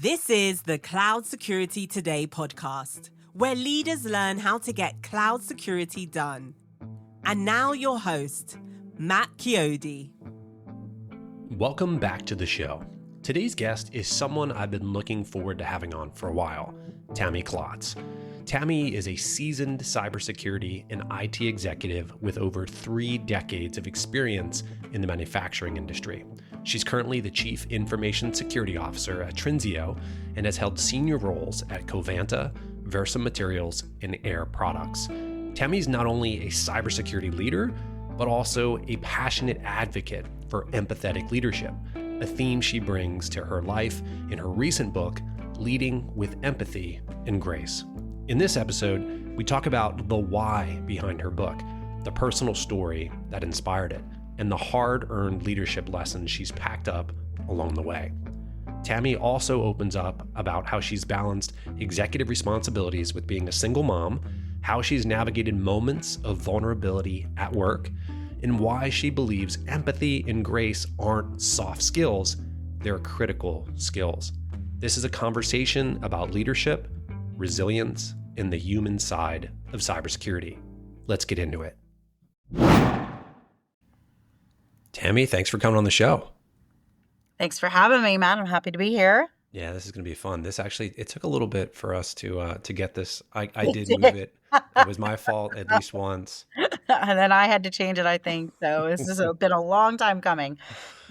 This is the Cloud Security Today podcast, where leaders learn how to get cloud security done. And now your host, Matt Chiodi. Welcome back to the show. Today's guest is someone I've been looking forward to having on for a while, Tammy Klotz. Tammy is a seasoned cybersecurity and IT executive with over 3 decades of experience in the manufacturing industry. She's currently the Chief Information Security Officer at Trinseo and has held senior roles at Covanta, Versa Materials, and Air Products. Tammy's not only a cybersecurity leader, but also a passionate advocate for empathetic leadership, a theme she brings to her life in her recent book, Leading with Empathy and Grace. In this episode, we talk about the why behind her book, the personal story that inspired it, and the hard-earned leadership lessons she's packed up along the way. Tammy also opens up about how she's balanced executive responsibilities with being a single mom, how she's navigated moments of vulnerability at work, and why she believes empathy and grace aren't soft skills, they're critical skills. This is a conversation about leadership, resilience, and the human side of cybersecurity. Let's get into it. Tammy, thanks for coming on the show. Thanks for having me, Matt. I'm happy to be here. Yeah, this is going to be fun. This actually, it took a little bit for us to get this. I did move it. It was my fault at least once. And then I had to change it, I think. So this has been a long time coming.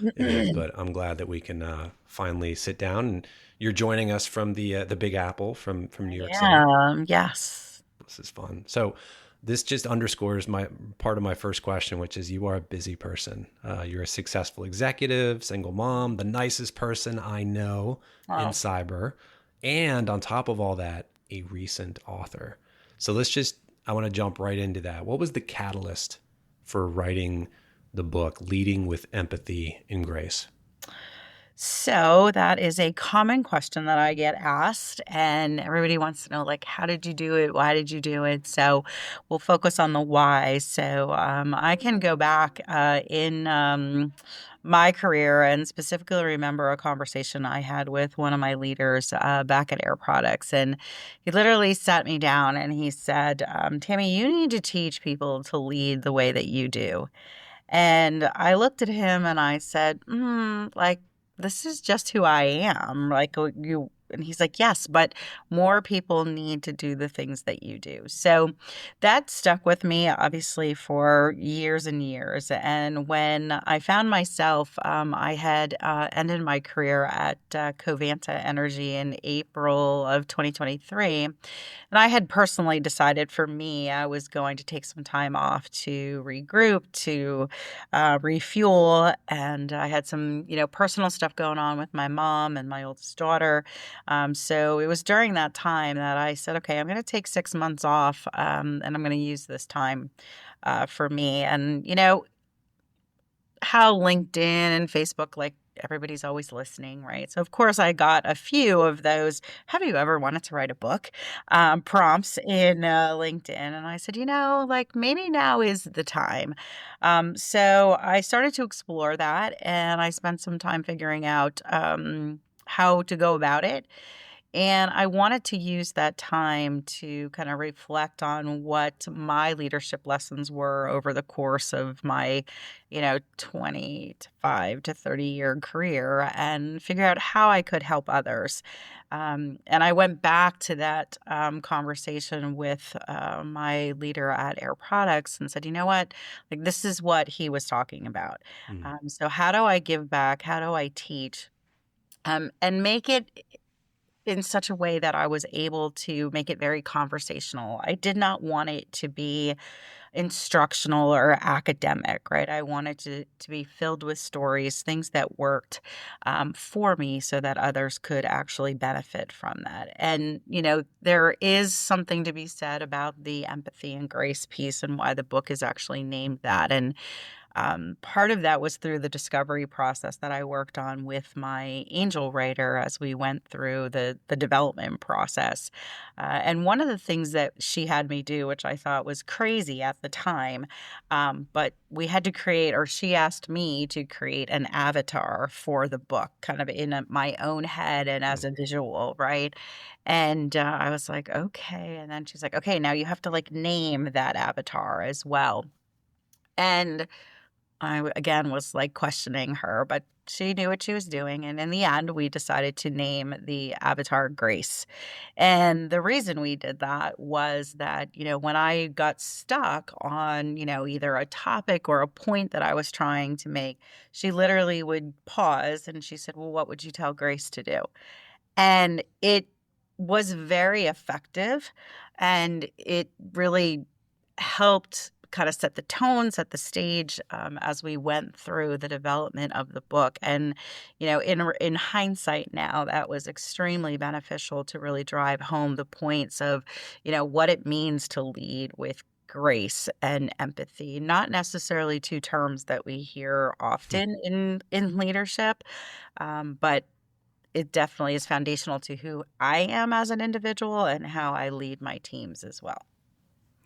It is, but I'm glad that we can finally sit down. And you're joining us from the Big Apple from New York City. Yes. This is fun. So this just underscores my part of my first question, which is you are a busy person. You're a successful executive, single mom, the nicest person I know in cyber. And on top of all that, a recent author. So I want to jump right into that. What was the catalyst for writing the book, Leading with Empathy and Grace? So that is a common question that I get asked, and everybody wants to know, like, how did you do it? Why did you do it? So we'll focus on the why. So I can go back in my career and specifically remember a conversation I had with one of my leaders back at Air Products. And he literally sat me down and he said, Tammy, you need to teach people to lead the way that you do. And I looked at him and I said, this is just who I am. And he's like, yes, but more people need to do the things that you do. So that stuck with me, obviously, for years and years. And when I found myself, I had ended my career at Covanta Energy in April of 2023. And I had personally decided for me, I was going to take some time off to regroup, to refuel. And I had some, personal stuff going on with my mom and my oldest daughter. So it was during that time that I said, okay, I'm going to take 6 months off and I'm going to use this time for me. And, how LinkedIn and Facebook, like everybody's always listening, right? So, of course, I got a few of those, have you ever wanted to write a book, prompts in LinkedIn. And I said, maybe now is the time. So I started to explore that and I spent some time figuring out how to go about it. And I wanted to use that time to kind of reflect on what my leadership lessons were over the course of my, 25 to 30-year career and figure out how I could help others. And I went back to that conversation with my leader at Air Products and said, you know what, this is what he was talking about. So how do I give back? How do I teach? And make it in such a way that I was able to make it very conversational. I did not want it to be instructional or academic, right? I wanted to be filled with stories, things that worked for me so that others could actually benefit from that. And, there is something to be said about the empathy and grace piece and why the book is actually named that. And Part of that was through the discovery process that I worked on with my angel writer as we went through the development process. And one of the things that she had me do, which I thought was crazy at the time, but we had to create, or she asked me to create an avatar for the book, kind of in my own head and as a visual, right? And I was like, okay. And then she's like, okay, now you have to like name that avatar as well. And again was like questioning her, but she knew what she was doing. And in the end, we decided to name the avatar Grace. And the reason we did that was that, when I got stuck on, either a topic or a point that I was trying to make, she literally would pause and she said, well, what would you tell Grace to do? And it was very effective. And it really helped kind of set the tone, set the stage as we went through the development of the book. And, in hindsight now, that was extremely beneficial to really drive home the points of, what it means to lead with grace and empathy, not necessarily two terms that we hear often in leadership, but it definitely is foundational to who I am as an individual and how I lead my teams as well.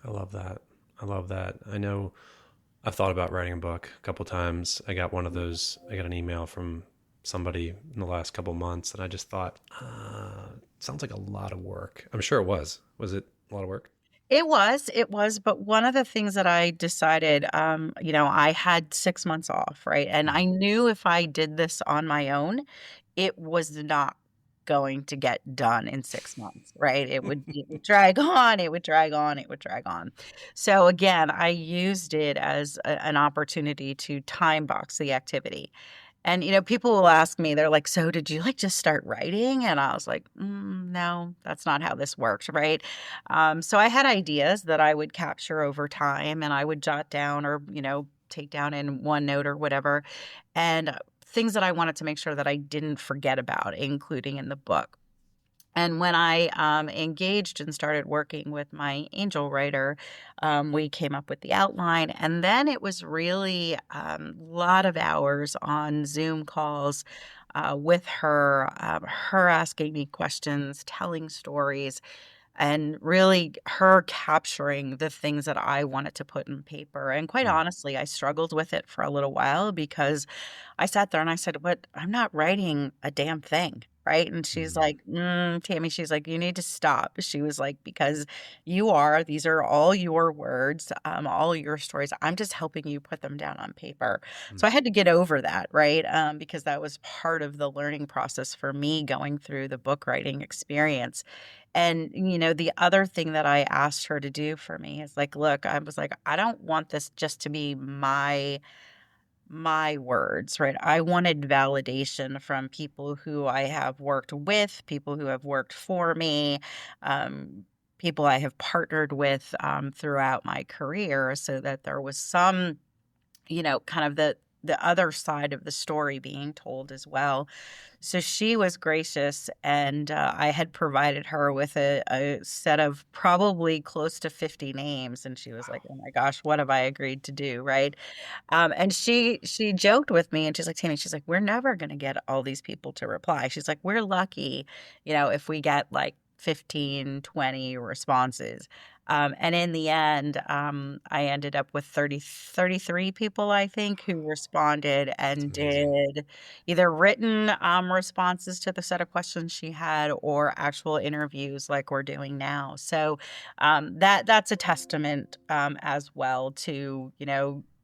I love that. I love that. I know I've thought about writing a book a couple times. I got an email from somebody in the last couple months, and I just thought, sounds like a lot of work. I'm sure it was. Was it a lot of work? It was. But one of the things that I decided, I had 6 months off, right? And I knew if I did this on my own, it was not going to get done in 6 months, right? It would drag on, it would drag on, it would drag on. So again, I used it as an opportunity to time box the activity. And, people will ask me, they're like, so did you like just start writing? And I was like, no, that's not how this works, right? So I had ideas that I would capture over time and I would jot down or, take down in OneNote or whatever. And things that I wanted to make sure that I didn't forget about, including in the book. And when I engaged and started working with my angel writer, we came up with the outline. And then it was really a lot of hours on Zoom calls with her, her asking me questions, telling stories, and really her capturing the things that I wanted to put in paper. And quite honestly, I struggled with it for a little while because I sat there and I said, "What? I'm not writing a damn thing." Right. And she's like, Tammy, she's like, you need to stop. She was like, because these are all your words, all your stories. I'm just helping you put them down on paper. So I had to get over that. Right. Because that was part of the learning process for me going through the book writing experience. And, the other thing that I asked her to do for me is like, look, I was like, I don't want this just to be my words, right? I wanted validation from people who I have worked with, people who have worked for me, people I have partnered with throughout my career so that there was some, kind of the other side of the story being told as well. So she was gracious, and I had provided her with a set of probably close to 50 names, and she was like, "Oh my gosh, what have I agreed to do?" Right? And she joked with me, and she's like, "Tammy, she's like, we're never going to get all these people to reply." She's like, "We're lucky, if we get like 15, 20 responses." And in the end, I ended up with 33 people, I think, who responded and did either written responses to the set of questions she had or actual interviews like we're doing now. So that's a testament as well to,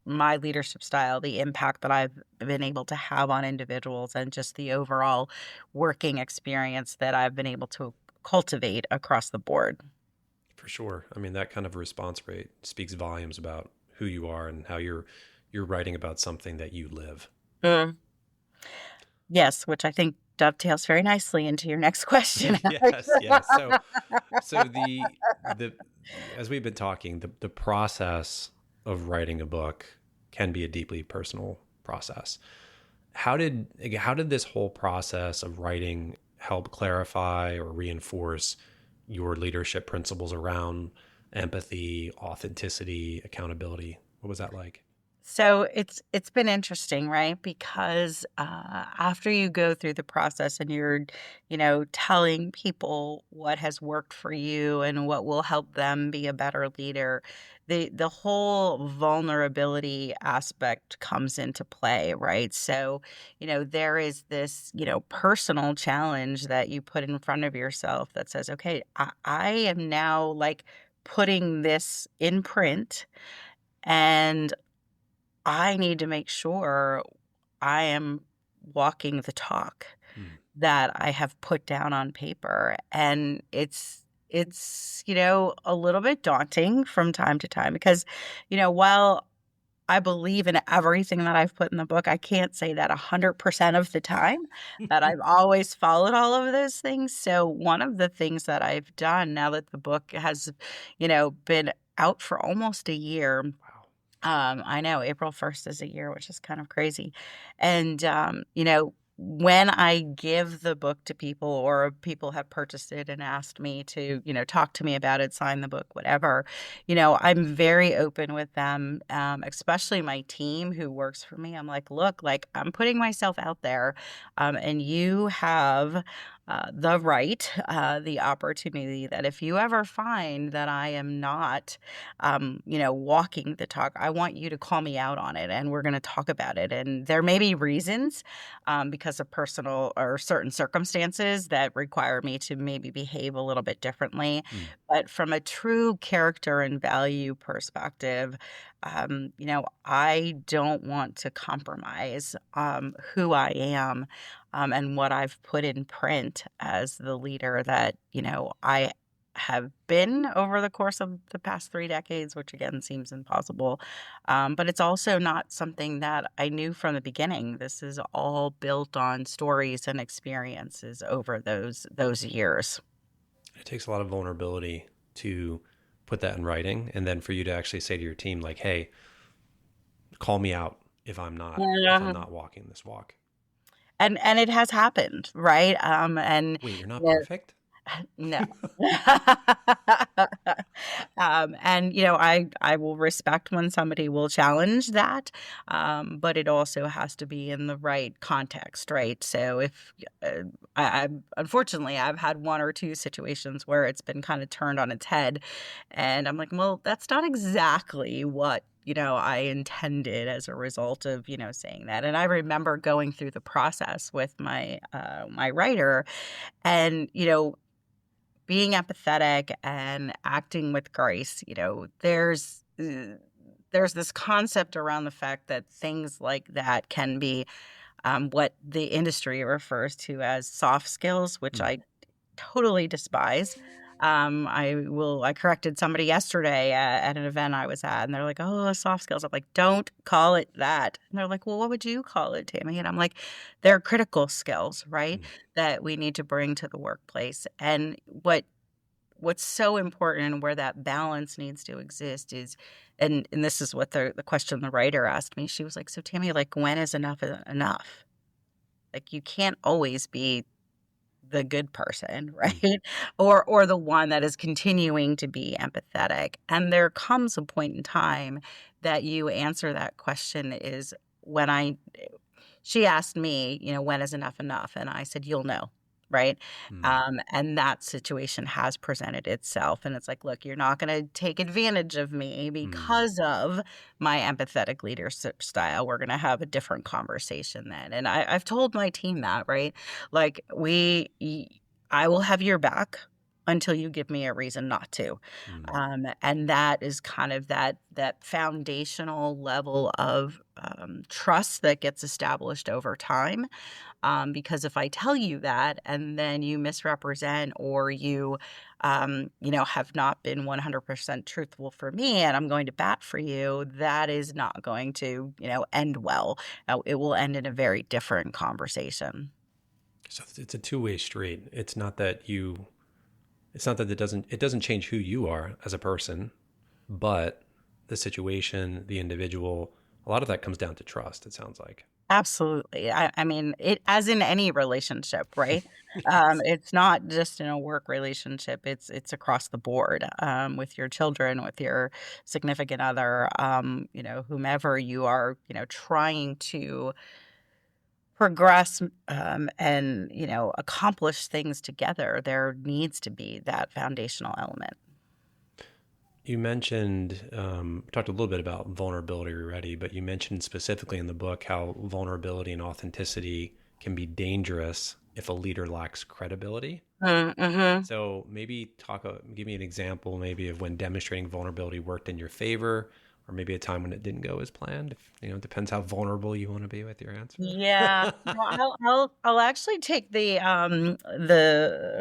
my leadership style, the impact that I've been able to have on individuals and just the overall working experience that I've been able to cultivate across the board. For sure. I mean, that kind of response rate speaks volumes about who you are and how you're writing about something that you live. Yes, which I think dovetails very nicely into your next question. Yes. So the as we've been talking, the process of writing a book can be a deeply personal process. How did this whole process of writing help clarify or reinforce your leadership principles around empathy, authenticity, accountability? What was that like? So it's been interesting, right? Because after you go through the process and you're, telling people what has worked for you and what will help them be a better leader, the whole vulnerability aspect comes into play, right? So, there is this, personal challenge that you put in front of yourself that says, okay, I am now like putting this in print. And I need to make sure I am walking the talk Mm. that I have put down on paper. And it's a little bit daunting from time to time because, while I believe in everything that I've put in the book, I can't say that 100% of the time that I've always followed all of those things. So one of the things that I've done now that the book has, been out for almost a year. Wow. I know April 1st is a year, which is kind of crazy. And, when I give the book to people or people have purchased it and asked me to, talk to me about it, sign the book, whatever, I'm very open with them, especially my team who works for me. I'm like, look, like I'm putting myself out there, and you have the right, the opportunity that if you ever find that I am not, walking the talk, I want you to call me out on it and we're going to talk about it. And there may be reasons because of personal or certain circumstances that require me to maybe behave a little bit differently. Mm. But from a true character and value perspective, I don't want to compromise who I am and what I've put in print as the leader that, I have been over the course of the past 3 decades, which again seems impossible. But it's also not something that I knew from the beginning. This is all built on stories and experiences over those years. It takes a lot of vulnerability to put that in writing, and then for you to actually say to your team, like, "Hey, call me out if I'm not walking this walk." And it has happened, right? And Wait, you're not you know, perfect? no. And I will respect when somebody will challenge that, but it also has to be in the right context, right? So if I unfortunately I've had one or two situations where it's been kind of turned on its head, and I'm like, well, that's not exactly what I intended as a result of saying that. And I remember going through the process with my writer, and being empathetic and acting with grace. There's this concept around the fact that things like that can be what the industry refers to as soft skills, which Mm. I totally despise. I corrected somebody yesterday at an event I was at, and they're like, "Oh, soft skills." I'm like, "Don't call it that." And they're like, "Well, what would you call it, Tammy?" And I'm like, "They're critical skills, right? Mm. That we need to bring to the workplace." And what's so important and where that balance needs to exist is, and this is what the question the writer asked me. She was like, "So Tammy, like when is enough enough? Like you can't always be the good person, right? Mm. Or the one that is continuing to be empathetic." And there comes a point in time that you answer that question is when she asked me, when is enough enough? And I said, you'll know. Right. Mm. And that situation has presented itself. And it's like, look, you're not going to take advantage of me Mm. because of my empathetic leadership style. We're going to have a different conversation then. And I've told my team that, right? Like I will have your back until you give me a reason not to. Mm. And that is kind of that foundational level of trust that gets established over time. Because if I tell you that and then you misrepresent or you, have not been 100% truthful for me and I'm going to bat for you, that is not going to, end well. It will end in a very different conversation. So it's a two-way street. It's not that it doesn't change who you are as a person, but the situation, the individual, a lot of that comes down to trust, it sounds like. Absolutely. I mean, it as in any relationship, right? Yes. It's not just in a work relationship. It's across the board, with your children, with your significant other, whomever you are, trying to progress, and accomplish things together. There needs to be that foundational element. You mentioned, talked a little bit about vulnerability already, but you mentioned specifically in the book how vulnerability and authenticity can be dangerous if a leader lacks credibility. Mm-hmm. So maybe give me an example maybe of when demonstrating vulnerability worked in your favor, or maybe a time when it didn't go as planned. It depends how vulnerable you want to be with your answer. Yeah, no, I'll actually take the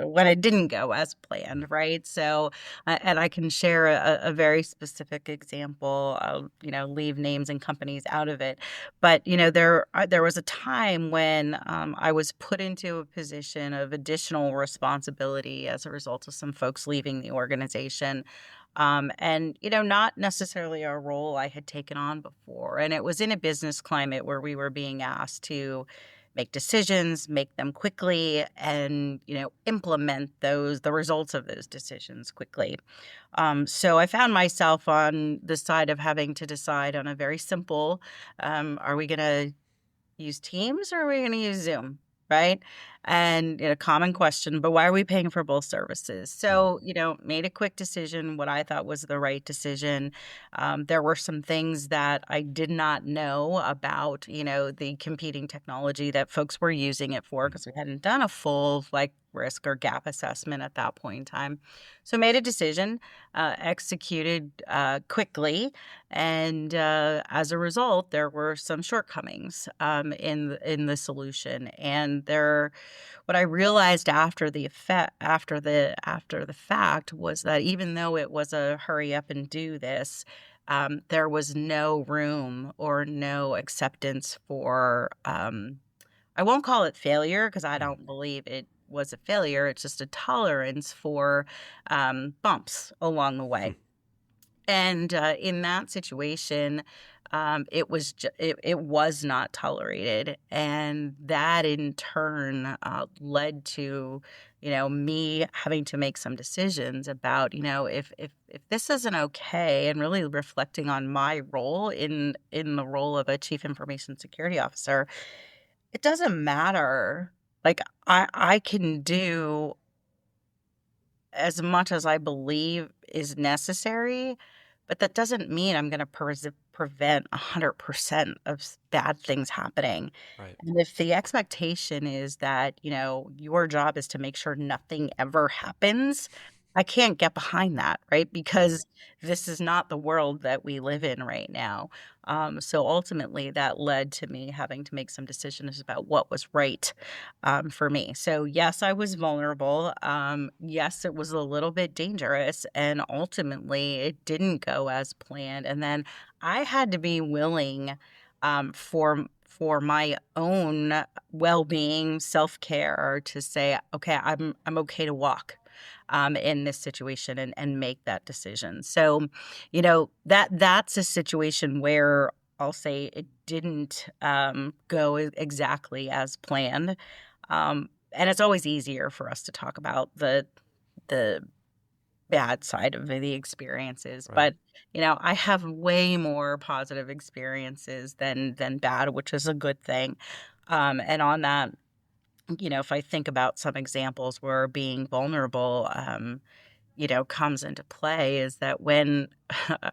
when it didn't go as planned, right? So, and I can share a very specific example. I'll leave names and companies out of it, but there was a time when I was put into a position of additional responsibility as a result of some folks leaving the organization. And not necessarily a role I had taken on before. And it was in a business climate where we were being asked to make decisions, make them quickly, and implement the results of those decisions quickly. So I found myself on the side of having to decide on a very simple: are we going to use Teams or are we going to use Zoom? Right. And common question, but why are we paying for both services? So, made a quick decision, what I thought was the right decision. There were some things that I did not know about, the competing technology that folks were using it for, because we hadn't done a full risk or gap assessment at that point in time. So made a decision, executed quickly, and as a result, there were some shortcomings in the solution. And what I realized after the fact was that even though it was a hurry up and do this, there was no room or no acceptance for, I won't call it failure, because I don't believe it was a failure. It's just a tolerance for bumps along the way. And in that situation, it was not tolerated, and that in turn led to me having to make some decisions about if this isn't okay, and really reflecting on my role in the role of a chief information security officer. It doesn't matter. Like, I can do as much as I believe is necessary, but that doesn't mean I'm going to prevent 100% of bad things happening. Right. And if the expectation is that, your job is to make sure nothing ever happens, I can't get behind that, right? Because this is not the world that we live in right now. So ultimately, that led to me having to make some decisions about what was right for me. So yes, I was vulnerable. Yes, it was a little bit dangerous, and ultimately, it didn't go as planned. And then I had to be willing, for my own well-being, self-care, to say, okay, I'm okay to walk in this situation, and make that decision. So, that's a situation where I'll say it didn't go exactly as planned. And it's always easier for us to talk about the bad side of the experiences, Right. but I have way more positive experiences than bad, which is a good thing. And on that, if I think about some examples where being vulnerable, comes into play, is that when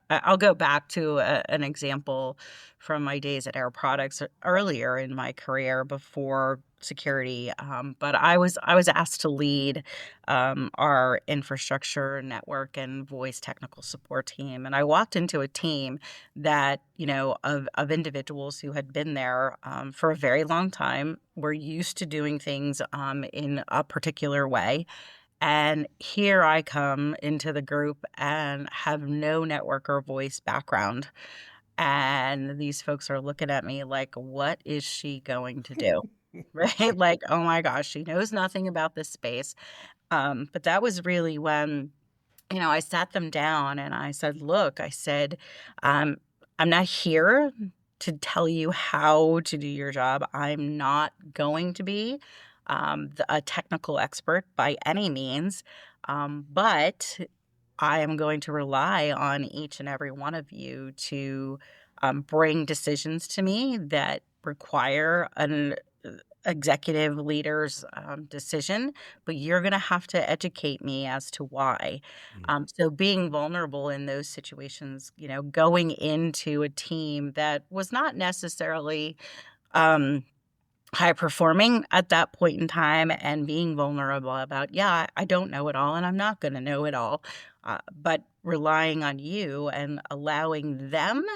I'll go back to an example from my days at Air Products earlier in my career before security. But I was asked to lead our infrastructure, network, and voice technical support team, and I walked into a team that of individuals who had been there for a very long time, were used to doing things in a particular way. And here I come into the group and have no network or voice background. And these folks are looking at me like, what is she going to do? Right? Like, oh my gosh, she knows nothing about this space. But that was really when, I sat them down and I said, look, I said, I'm not here to tell you how to do your job. I'm not going to be a technical expert by any means, but I am going to rely on each and every one of you to bring decisions to me that require an executive leader's decision, but you're going to have to educate me as to why. So being vulnerable in those situations, going into a team that was not necessarily high performing at that point in time, and being vulnerable about, yeah, I don't know it all and I'm not going to know it all, but relying on you and allowing them,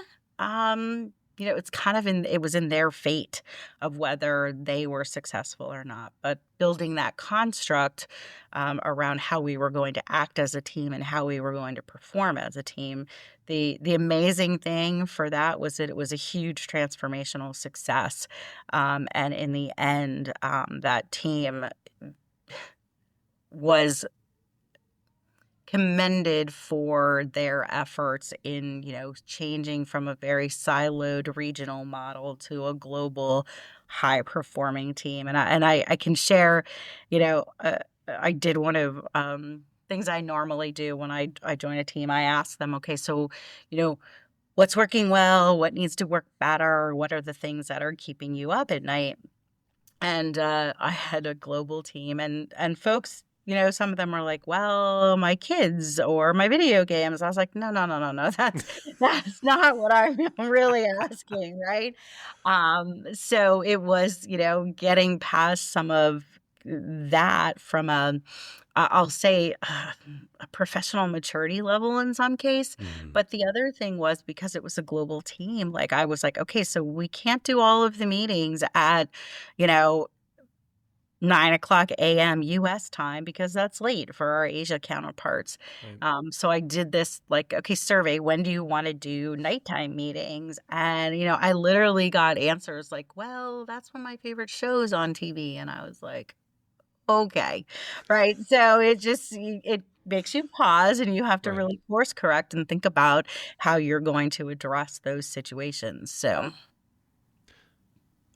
it was in their fate of whether they were successful or not, but building that construct around how we were going to act as a team and how we were going to perform as a team. The amazing thing for that was that it was a huge transformational success. And in the end, that team was commended for their efforts in, changing from a very siloed regional model to a global high performing team. And I can share, I did one of things I normally do when I join a team. I ask them, okay, so, what's working well? What needs to work better? What are the things that are keeping you up at night? And I had a global team, and folks, some of them were like, well, my kids or my video games. I was like, no. That's not what I'm really asking, right? So it was, getting past some of that from I'll say a professional maturity level in some case. But the other thing was, because it was a global team, like I was like, okay, so we can't do all of the meetings at, 9:00 a.m. U.S. time, because that's late for our Asia counterparts. Right. So I did this survey. When do you want to do nighttime meetings? And, I literally got answers like, well, that's when my favorite show's on TV. And I was like, okay, right. So it makes you pause, and you have to Right. really course correct and think about how you're going to address those situations. So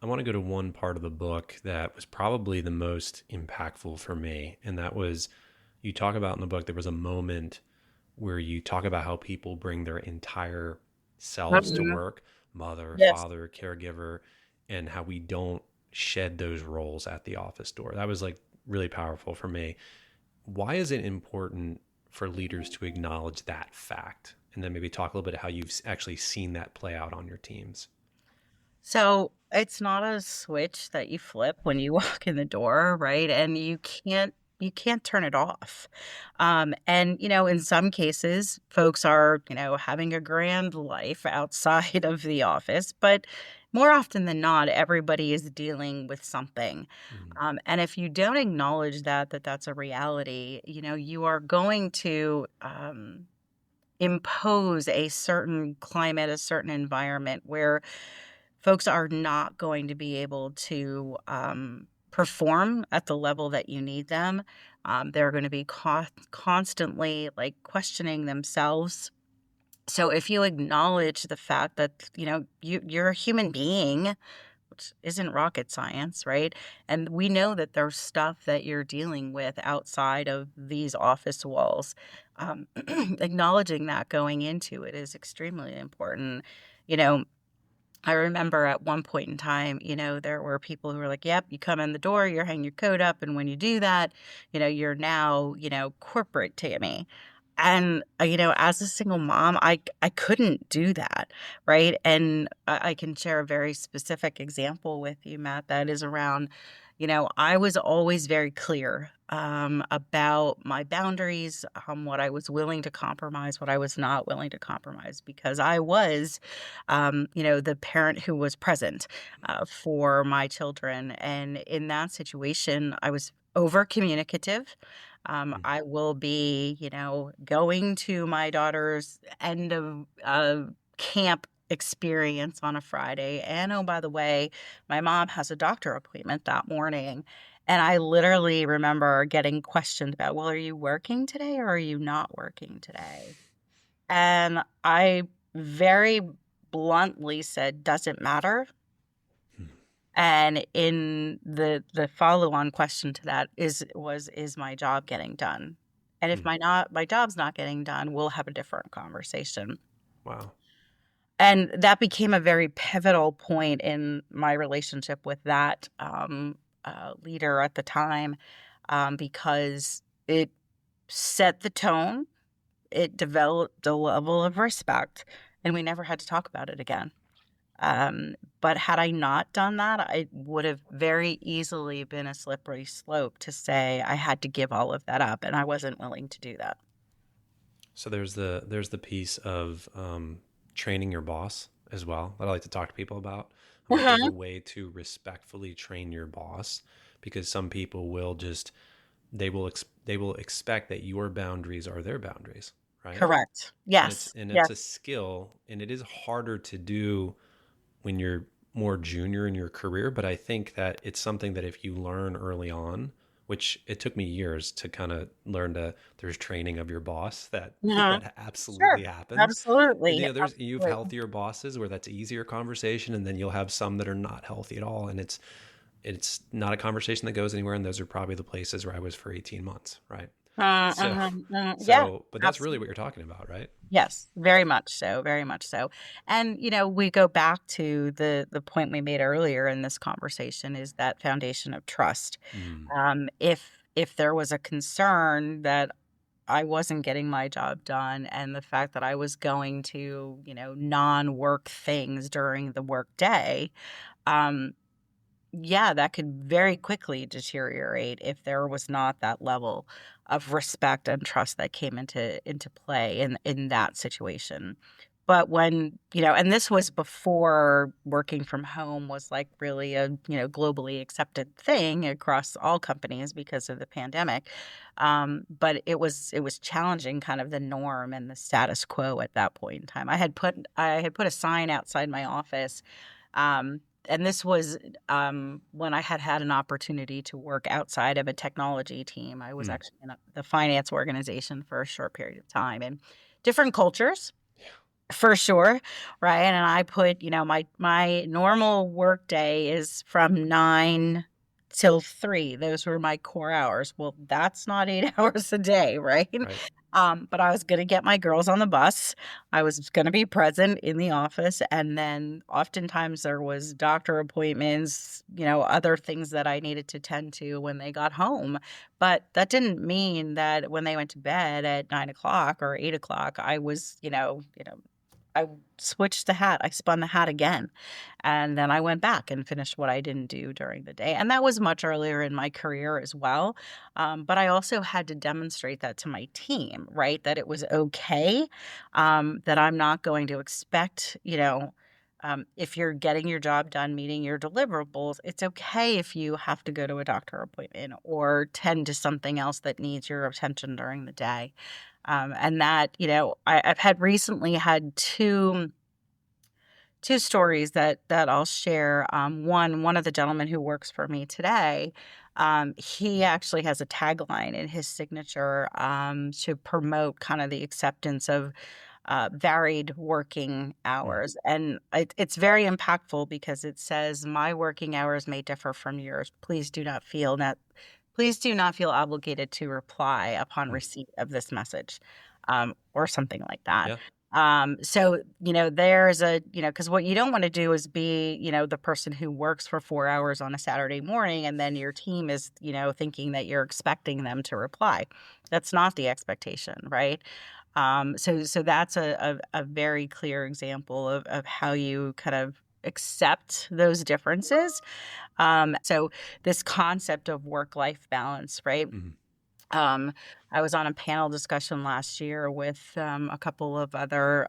I want to go to one part of the book that was probably the most impactful for me. And that was, you talk about in the book, there was a moment where you talk about how people bring their entire selves to work, mother, yes. father, caregiver, and how we don't shed those roles at the office door. That was like really powerful for me. Why is it important for leaders to acknowledge that fact? And then maybe talk a little bit how you've actually seen that play out on your teams. So it's not a switch that you flip when you walk in the door, right? And you can't turn it off. And, in some cases, folks are, having a grand life outside of the office, but more often than not, everybody is dealing with something. And if you don't acknowledge that that's a reality, you are going to impose a certain climate, a certain environment where folks are not going to be able to perform at the level that you need them. They're going to be constantly questioning themselves. So if you acknowledge the fact that, you're a human being, which isn't rocket science, right? And we know that there's stuff that you're dealing with outside of these office walls. Acknowledging that going into it is extremely important. I remember at one point in time, there were people who were like, yep, you come in the door, you're hanging your coat up. And when you do that, you're now, corporate Tammy. And, as a single mom, I couldn't do that. Right. And I can share a very specific example with you, Matt, that is around, I was always very clear about my boundaries, what I was willing to compromise, what I was not willing to compromise, because I was, the parent who was present for my children. And in that situation, I was over communicative. I will be, going to my daughter's end of camp experience on a Friday. And oh, by the way, my mom has a doctor appointment that morning. And I literally remember getting questioned about, well, are you working today or are you not working today? And I very bluntly said, "Doesn't matter." Hmm. And in the follow-on question to that is my job getting done? And if Hmm. my job's not getting done, we'll have a different conversation. Wow. And that became a very pivotal point in my relationship with that leader at the time, because it set the tone, it developed a level of respect, and we never had to talk about it again. But had I not done that, it would have very easily been a slippery slope to say I had to give all of that up, and I wasn't willing to do that. So there's the piece of training your boss as well that I like to talk to people about. I'm like, there's a way to respectfully train your boss, because some people will just they will expect that your boundaries are their boundaries, right? Correct. And it's Yes. and it's Yes. a skill, and it is harder to do when you're more junior in your career. But I think that it's something that if you learn early on, which it took me years to kind of learn to, there's training of your boss that Mhm. that Sure. absolutely happens. And Absolutely. there's you've Absolutely. healthier bosses where that's easier conversation, and then you'll have some that are not healthy at all, and it's not a conversation that goes anywhere. And those are probably the places where I was for 18 months, right? So Yeah, but that's really what absolutely. you're talking about, right? Yes, very much so, very much so. And we go back to the point we made earlier in this conversation is that foundation of trust. Mm. If there was a concern that I wasn't getting my job done, and the fact that I was going to, non-work things during the work day, um, yeah, that could very quickly deteriorate if there was not that level of respect and trust that came into play in that situation. But when, and this was before working from home was like really a, globally accepted thing across all companies because of the pandemic. But it was challenging kind of the norm and the status quo at that point in time. I had put a sign outside my office, and this was when I had had an opportunity to work outside of a technology team. I was Mm. actually in the finance organization for a short period of time, and different cultures for sure, right? And I put, my normal work day is from 9 till 3. Those were my core hours. Well, that's not 8 hours a day, right? Right. But I was going to get my girls on the bus. I was going to be present in the office. And then oftentimes there was doctor appointments, other things that I needed to tend to when they got home. But that didn't mean that when they went to bed at 9 o'clock or 8 o'clock, I was, I switched the hat. I spun the hat again. And then I went back and finished what I didn't do during the day. And that was much earlier in my career as well. But I also had to demonstrate that to my team, right? That it was okay, that I'm not going to expect, if you're getting your job done, meeting your deliverables, it's okay if you have to go to a doctor appointment or tend to something else that needs your attention during the day. And that, I've had recently had two stories that I'll share. One of the gentlemen who works for me today, he actually has a tagline in his signature, to promote kind of the acceptance of varied working Mm. hours. And it's very impactful because it says, "My working hours may differ from yours. Please do not feel obligated to reply upon Mm. receipt of this message," or something like that. Yeah. So, there's because what you don't want to do is be, the person who works for 4 hours on a Saturday morning and then your team is, thinking that you're expecting them to reply. That's not the expectation, right? So that's a very clear example of how you kind of accept those differences. So this concept of work-life balance, right? Mhm. Um, I was on a panel discussion last year with a couple of other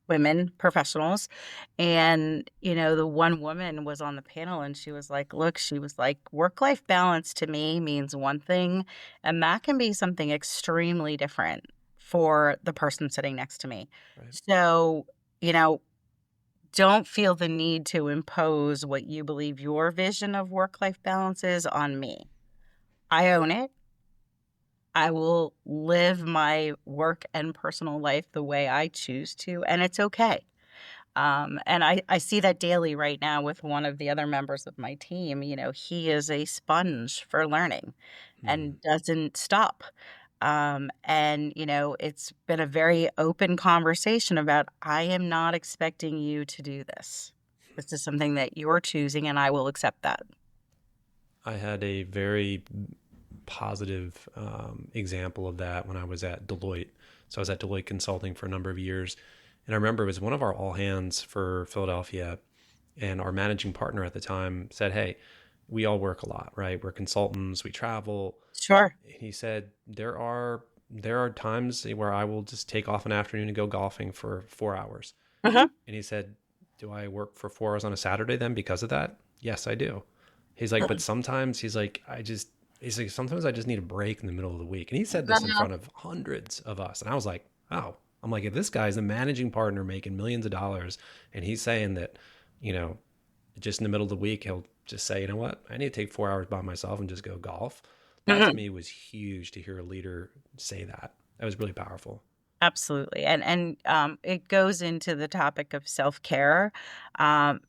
women professionals. And, the one woman was on the panel and she was like, look, she was like, work life balance to me means one thing, and that can be something extremely different for the person sitting next to me. Right. So, you know, don't feel the need to impose what you believe your vision of work life balance is on me. I own it. I will live my work and personal life the way I choose to, and it's okay. And I see that daily right now with one of the other members of my team. He is a sponge for learning Hmm. and doesn't stop. And, it's been a very open conversation about I am not expecting you to do this. This is something that you're choosing, and I will accept that. I had a very positive example of that when I was at Deloitte. So I was at Deloitte Consulting for a number of years. And I remember it was one of our all hands for Philadelphia. And our managing partner at the time said, "Hey, we all work a lot, right? We're consultants, we travel." Sure. And he said, there are times where I will just take off an afternoon and go golfing for 4 hours. Uh-huh. And he said, "Do I work for 4 hours on a Saturday then because of that?" Yes, I do. He's like, "But sometimes," he's like, "sometimes I just need a break in the middle of the week." And he said this in front of hundreds of us. And I was like, "Oh," I'm like, if this guy's a managing partner making millions of dollars and he's saying that, you know, just in the middle of the week, he'll just say, "You know what? I need to take 4 hours by myself and just go golf." That to Mhm. me was huge to hear a leader say that. That was really powerful. Absolutely. And it goes into the topic of self-care,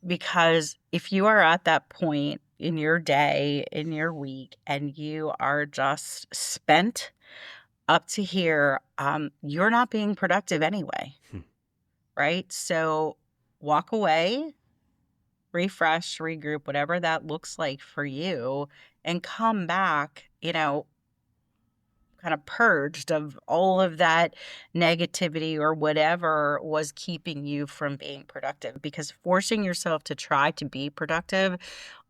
because if you are at that point in your day, in your week, and you are just spent up to here, you're not being productive anyway, Hmm. right? So walk away, refresh, regroup, whatever that looks like for you, and come back, kind of purged of all of that negativity or whatever was keeping you from being productive. Because forcing yourself to try to be productive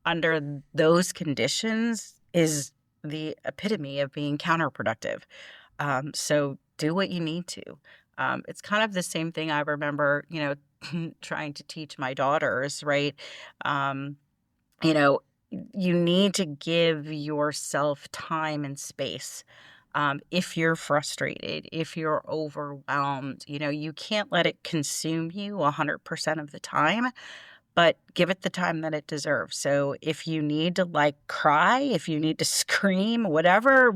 under those conditions is the epitome of being counterproductive. So do what you need to. It's kind of the same thing I remember, trying to teach my daughters, right? Um, you know, you need to give yourself time and space. If you're frustrated, if you're overwhelmed, you can't let it consume you 100% of the time, but give it the time that it deserves. So if you need to like cry, if you need to scream, whatever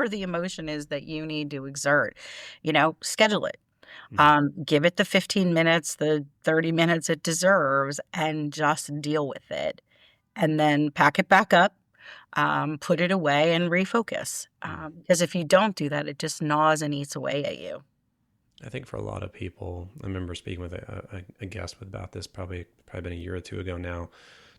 the emotion is that you need to exert, schedule it. Hmm. Give it the 15 minutes, the 30 minutes it deserves, and just deal with it. And then pack it back up, put it away, and refocus. Hmm. Because if you don't do that, it just gnaws and eats away at you. I think for a lot of people, I remember speaking with a guest about this probably been a year or two ago now,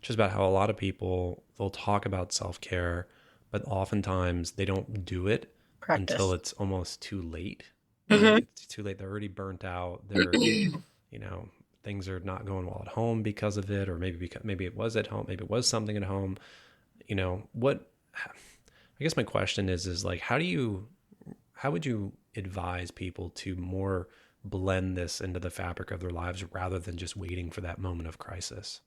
just about how a lot of people they'll talk about self-care, but oftentimes they don't do it until Practice. it's almost too late. Right? Mhm. It's too late. They're already burnt out. They're, you know, things are not going well at home because of it, or maybe it was at home, maybe it was something at home. What I guess my question is like how would you advise people to more blend this into the fabric of their lives rather than just waiting for that moment of crisis?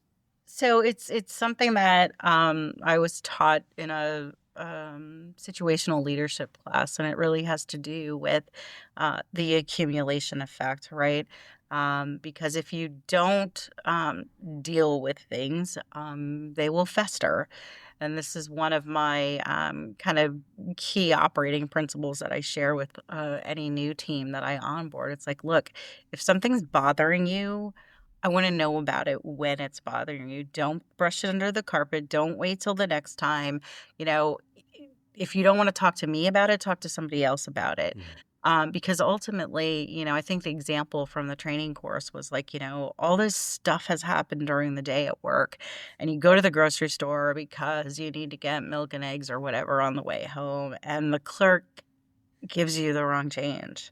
So it's something that I was taught in a situational leadership class, and it really has to do with the accumulation effect, right? Because if you don't deal with things, they will fester. And this is one of my kind of key operating principles that I share with any new team that I onboard. It's like, look, if something's bothering you, I want to know about it when it's bothering you. Don't brush it under the carpet. Don't wait till the next time. You know, if you don't want to talk to me about it, talk to somebody else about it. Mm. Because ultimately, I think the example from the training course was like, all this stuff has happened during the day at work, and you go to the grocery store because you need to get milk and eggs or whatever on the way home, and the clerk gives you the wrong change.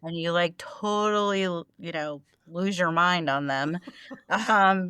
And you like totally, lose your mind on them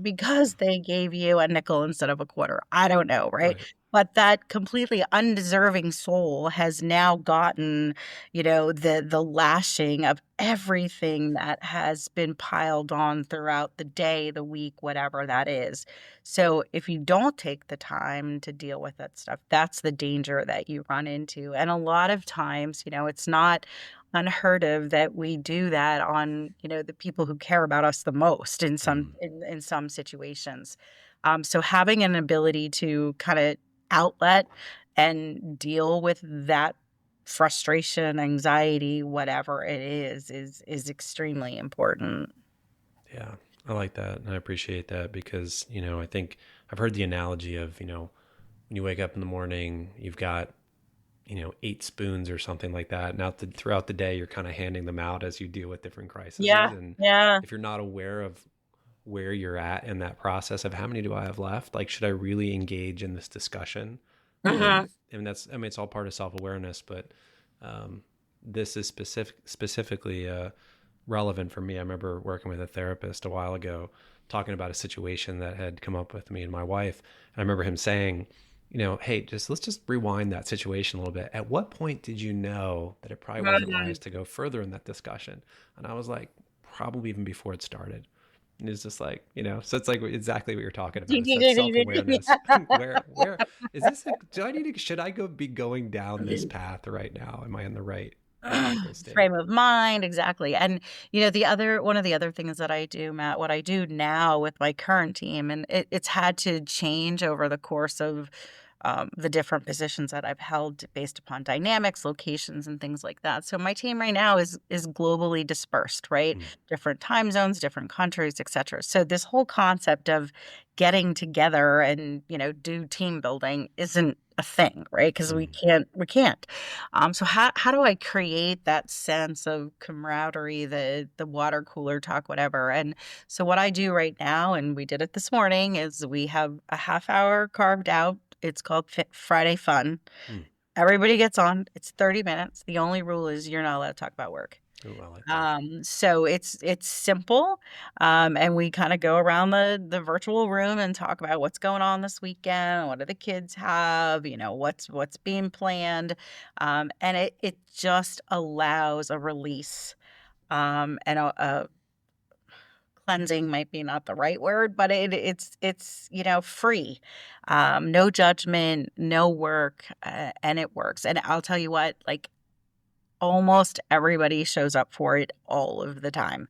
because they gave you a nickel instead of a quarter. I don't know, right? Right. But that completely undeserving soul has now gotten, the lashing of everything that has been piled on throughout the day, the week, whatever that is. So if you don't take the time to deal with that stuff, that's the danger that you run into. And a lot of times, it's not unheard of that we do that on, the people who care about us the most in some Mm. in some situations. So having an ability to kind of outlet and deal with that frustration, anxiety, whatever it is extremely important. Yeah. I like that. And I appreciate that because, I think I've heard the analogy of, when you wake up in the morning, you've got, 8 spoons or something like that. Now throughout the day, you're kind of handing them out as you deal with different crises. Yeah, And yeah. if you're not aware of where you're at in that process of how many do I have left, like, should I really engage in this discussion? Hmm. And it's all part of self-awareness, but this is specifically relevant for me. I remember working with a therapist a while ago, talking about a situation that had come up with me and my wife. And I remember him saying, hey, let's just rewind that situation a little bit. At what point did you know that it probably wasn't wise to go further in that discussion? And I was like, probably even before it started. And it's just like, so it's like exactly what you're talking about. It's that self-awareness. Where is this? Should I be going down this path right now? Am I in the right mental state? Frame of mind, exactly. And one of the other things that I do, Matt, what I do now with my current team, and it's had to change over the course of the different positions that I've held based upon dynamics, locations, and things like that. So my team right now is globally dispersed, right? Different time zones, different countries, et cetera. So this whole concept of getting together and do team building isn't a thing, right? Because we can't. So how do I create that sense of camaraderie, the water cooler talk, whatever? And so what I do right now, and we did it this morning, is we have a half hour carved out. It's called Friday Fun. Everybody gets on. It's 30 minutes. The only rule is you're not allowed to talk about work. Ooh, I like that. So it's simple. And we kind of go around the virtual room and talk about what's going on this weekend. What do the kids have? What's being planned. And it just allows a release, and a cleansing might be not the right word, but it's free, no judgment, no work, and it works. And I'll tell you what, like, almost everybody shows up for it all of the time,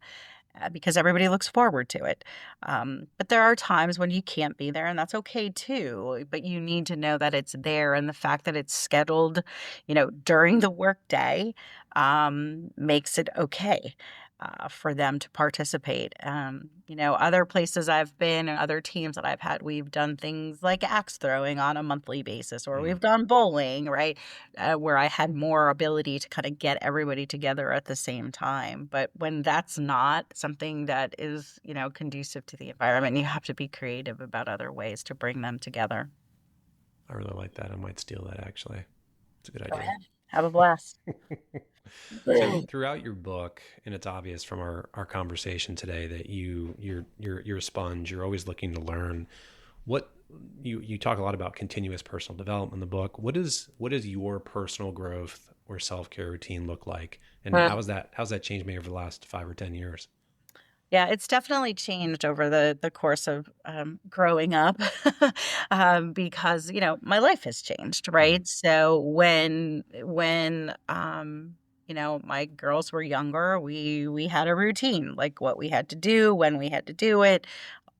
because everybody looks forward to it. But there are times when you can't be there, and that's okay too. But you need to know that it's there, and the fact that it's scheduled, during the workday, makes it okay for them to participate. Other places I've been and other teams that I've had, we've done things like axe throwing on a monthly basis, or we've done bowling, right? Where I had more ability to kind of get everybody together at the same time. But when that's not something that is, conducive to the environment, you have to be creative about other ways to bring them together. I really like that. I might steal that, actually. It's a good Go idea. ahead. Have a blast. So throughout your book, and it's obvious from our conversation today that you're a sponge. You're always looking to learn. What you talk a lot about continuous personal development in the book. What does your personal growth or self-care routine look like, and how's that changed maybe over the last 5 or 10 years? Yeah, it's definitely changed over the course of growing up, because my life has changed, right? So when my girls were younger, we had a routine, like what we had to do, when we had to do it,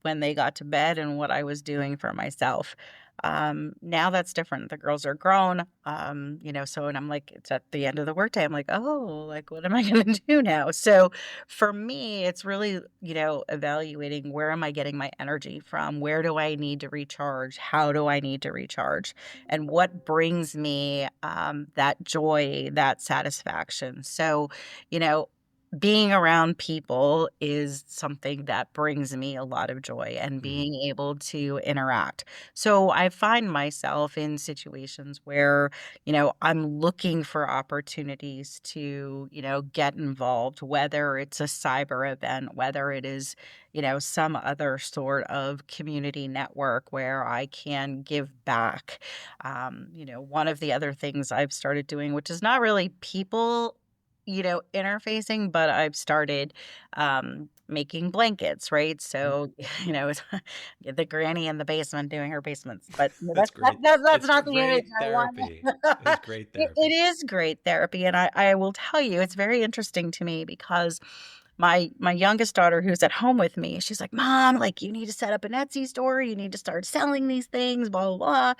when they got to bed, and what I was doing for myself. Now that's different. The girls are grown, and I'm like, it's at the end of the workday. I'm like, oh, like, what am I going to do now? So for me, it's really, evaluating, where am I getting my energy from? Where do I need to recharge? How do I need to recharge? And what brings me that joy, that satisfaction? So, being around people is something that brings me a lot of joy, and being able to interact. So I find myself in situations where, I'm looking for opportunities to, get involved, whether it's a cyber event, whether it is, some other sort of community network where I can give back. One of the other things I've started doing, which is not really people interfacing, but I've started making blankets, right? So, the granny in the basement doing her basements, but That's great. that's It's not the great image I want. therapy. It's great therapy. It is great therapy, and I will tell you, it's very interesting to me because my youngest daughter, who's at home with me, she's like, Mom, like, you need to set up an Etsy store. You need to start selling these things, blah, blah, blah.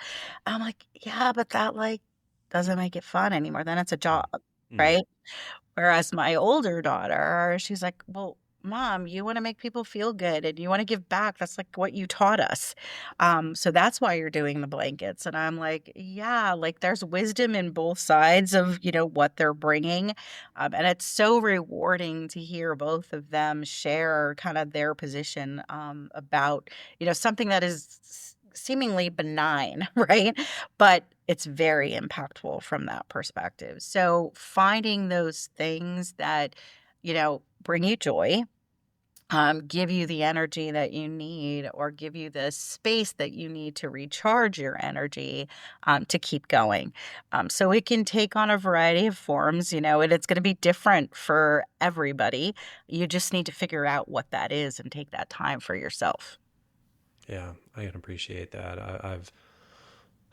I'm like, yeah, but that, like, doesn't make it fun anymore. Then it's a job, right? Whereas my older daughter, she's like, well, Mom, you want to make people feel good and you want to give back. That's like what you taught us. So that's why you're doing the blankets. And I'm like, yeah, like there's wisdom in both sides of, what they're bringing. And it's so rewarding to hear both of them share kind of their position about, something that is seemingly benign, right? But it's very impactful from that perspective. So finding those things that, bring you joy, give you the energy that you need, or give you the space that you need to recharge your energy to keep going. So it can take on a variety of forms, and it's going to be different for everybody. You just need to figure out what that is and take that time for yourself. Yeah, I can appreciate that.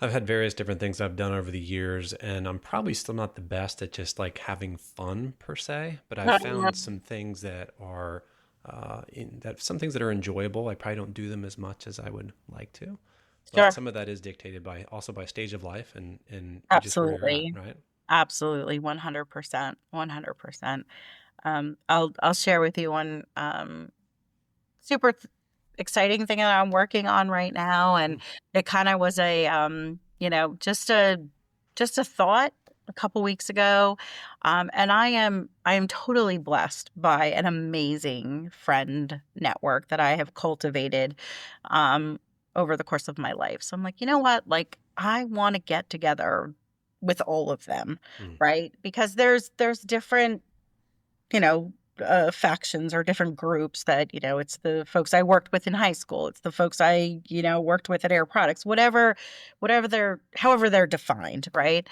I've had various different things I've done over the years, and I'm probably still not the best at just like having fun per se, but I've found some things that are some things that are enjoyable. I probably don't do them as much as I would like to, but Sure. some of that is dictated by stage of life and just where you're at, Absolutely. right? Absolutely. 100%. 100%. I'll share with you one super exciting thing that I'm working on right now. Mm. And it kind of was a, just a thought a couple weeks ago. And I am totally blessed by an amazing friend network that I have cultivated, over the course of my life. So I'm like, you know what? Like, I want to get together with all of them, Mm. right? Because there's different, you know, factions or different groups that, it's the folks I worked with in high school. It's the folks I, worked with at Air Products, however they're defined. Right.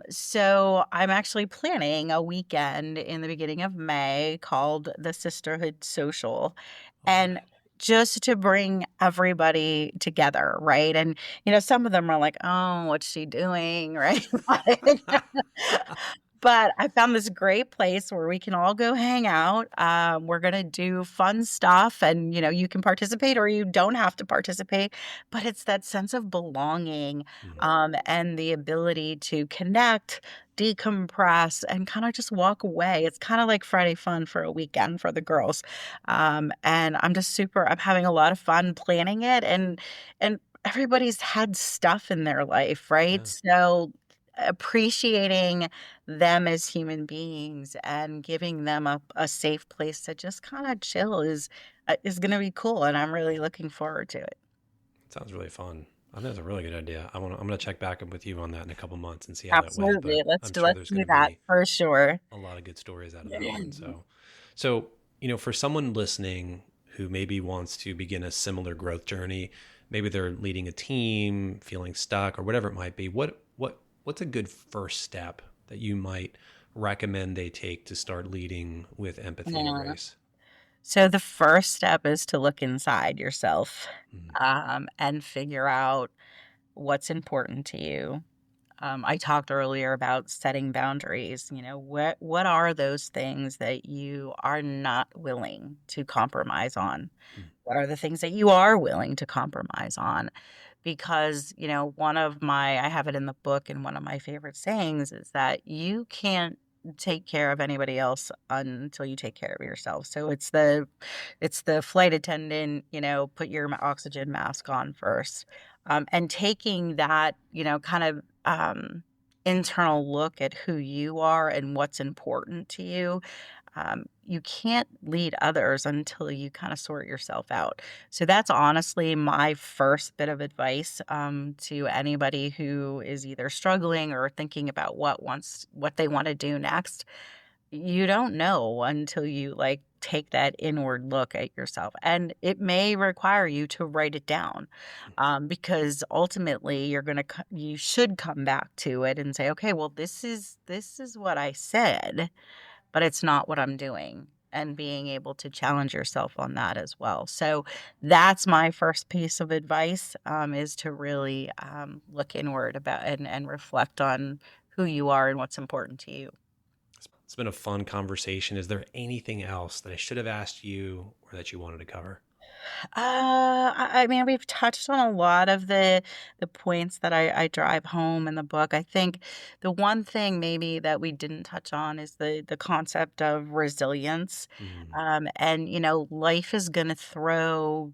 So I'm actually planning a weekend in the beginning of May called the Sisterhood Social. Love And it. just to bring everybody together, right? And some of them are like, "Oh, what's she doing?" Right? But I found this great place where we can all go hang out. We're gonna do fun stuff, and you can participate or you don't have to participate. But it's that sense of belonging, Mm. and the ability to connect, decompress, and kind of just walk away. It's kind of like Friday fun for a weekend for the girls, and I'm having a lot of fun planning it, and everybody's had stuff in their life, right? Yeah. So appreciating them as human beings and giving them a safe place to just kind of chill is going to be cool, and I'm really looking forward to it. Sounds really fun. I think that's a really good idea. I'm gonna check back up with you on that in a couple months and see how that went. Absolutely. But I'm sure Let's there's do gonna that be for sure. a lot of good stories out of that one. So for someone listening who maybe wants to begin a similar growth journey, maybe they're leading a team, feeling stuck, or whatever it might be. What's a good first step that you might recommend they take to start leading with empathy and Yeah. grace? So the first step is to look inside yourself, Mm. and figure out what's important to you. I talked earlier about setting boundaries. What are those things that you are not willing to compromise on? Mm. What are the things that you are willing to compromise on? Because, I have it in the book, and one of my favorite sayings is that you can't take care of anybody else until you take care of yourself. So it's the flight attendant, put your oxygen mask on first. And taking that, kind of internal look at who you are and what's important to you. You can't lead others until you kind of sort yourself out. So that's honestly my first bit of advice, to anybody who is either struggling or thinking about what they want to do next. You don't know until you like take that inward look at yourself, and it may require you to write it down, because ultimately you should come back to it and say, okay, well, this is what I said, but it's not what I'm doing, and being able to challenge yourself on that as well. So that's my first piece of advice, is to really look inward about and reflect on who you are and what's important to you. It's been a fun conversation. Is there anything else that I should have asked you or that you wanted to cover? I mean, we've touched on a lot of the points that I drive home in the book. I think the one thing maybe that we didn't touch on is the concept of resilience. Mm. And life is going to throw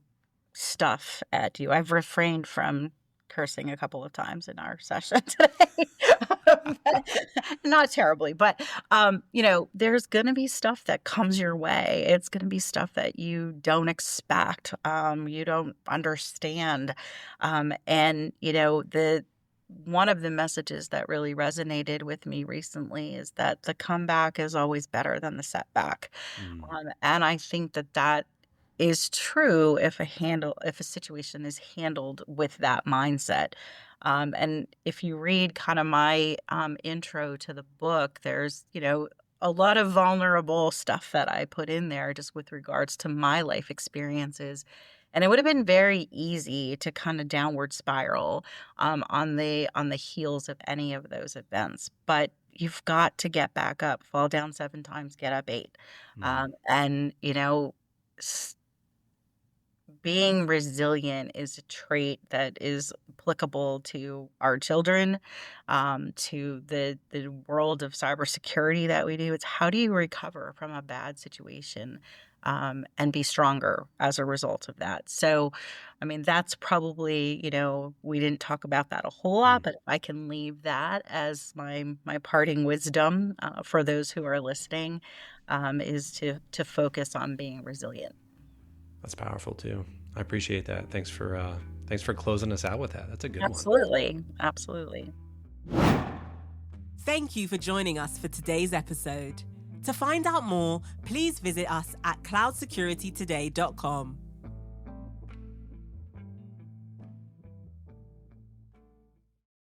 stuff at you. I've refrained from cursing a couple of times in our session today. But not terribly, but there's going to be stuff that comes your way. It's going to be stuff that you don't expect, you don't understand. And the one of the messages that really resonated with me recently is that the comeback is always better than the setback. Mm. And I think that is true if a situation is handled with that mindset. And if you read kind of my intro to the book, there's a lot of vulnerable stuff that I put in there just with regards to my life experiences. And it would have been very easy to kind of downward spiral on the heels of any of those events. But you've got to get back up, fall down 7 times, get up 8. Mm. And being resilient is a trait that is applicable to our children, to the world of cybersecurity that we do. It's how do you recover from a bad situation, and be stronger as a result of that. So, I mean, that's probably, we didn't talk about that a whole lot, Mm. but if I can leave that as my parting wisdom for those who are listening, is to focus on being resilient. That's powerful too. I appreciate that. Thanks for closing us out with that. That's a good one. Absolutely. Absolutely. Thank you for joining us for today's episode. To find out more, please visit us at cloudsecuritytoday.com.